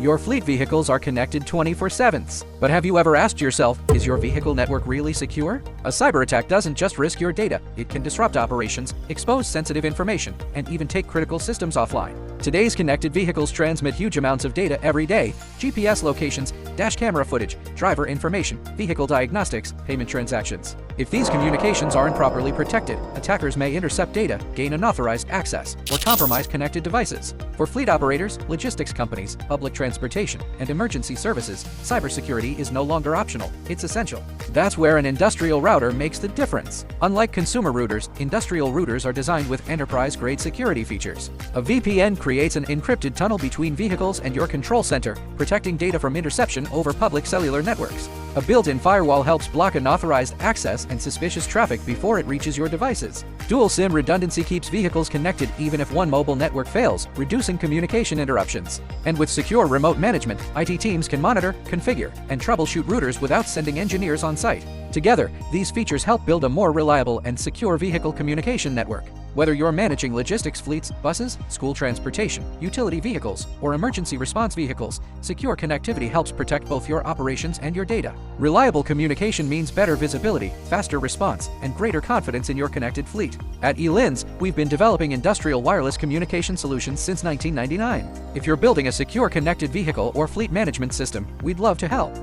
Your fleet vehicles are connected 24/7. But have you ever asked yourself, is your vehicle network really secure? A cyber attack doesn't just risk your data, it can disrupt operations, expose sensitive information, and even take critical systems offline. Today's connected vehicles transmit huge amounts of data every day: GPS locations, dash camera footage, driver information, vehicle diagnostics, payment transactions. If these communications aren't properly protected, attackers may intercept data, gain unauthorized access, or compromise connected devices. For fleet operators, logistics companies, public transportation, and emergency services, cybersecurity is no longer optional, it's essential. That's where an industrial router makes the difference. Unlike consumer routers, industrial routers are designed with enterprise-grade security features. A VPN creates an encrypted tunnel between vehicles and your control center, protecting data from interception over public cellular networks. A built-in firewall helps block unauthorized access and suspicious traffic before it reaches your devices. Dual SIM redundancy keeps vehicles connected even if one mobile network fails, reducing communication interruptions. And with secure remote management, IT teams can monitor, configure, and troubleshoot routers without sending engineers on site. Together, these features help build a more reliable and secure vehicle communication network. Whether you're managing logistics fleets, buses, school transportation, utility vehicles, or emergency response vehicles, secure connectivity helps protect both your operations and your data. Reliable communication means better visibility, faster response, and greater confidence in your connected fleet. At eLINS, we've been developing industrial wireless communication solutions since 1999. If you're building a secure connected vehicle or fleet management system, we'd love to help.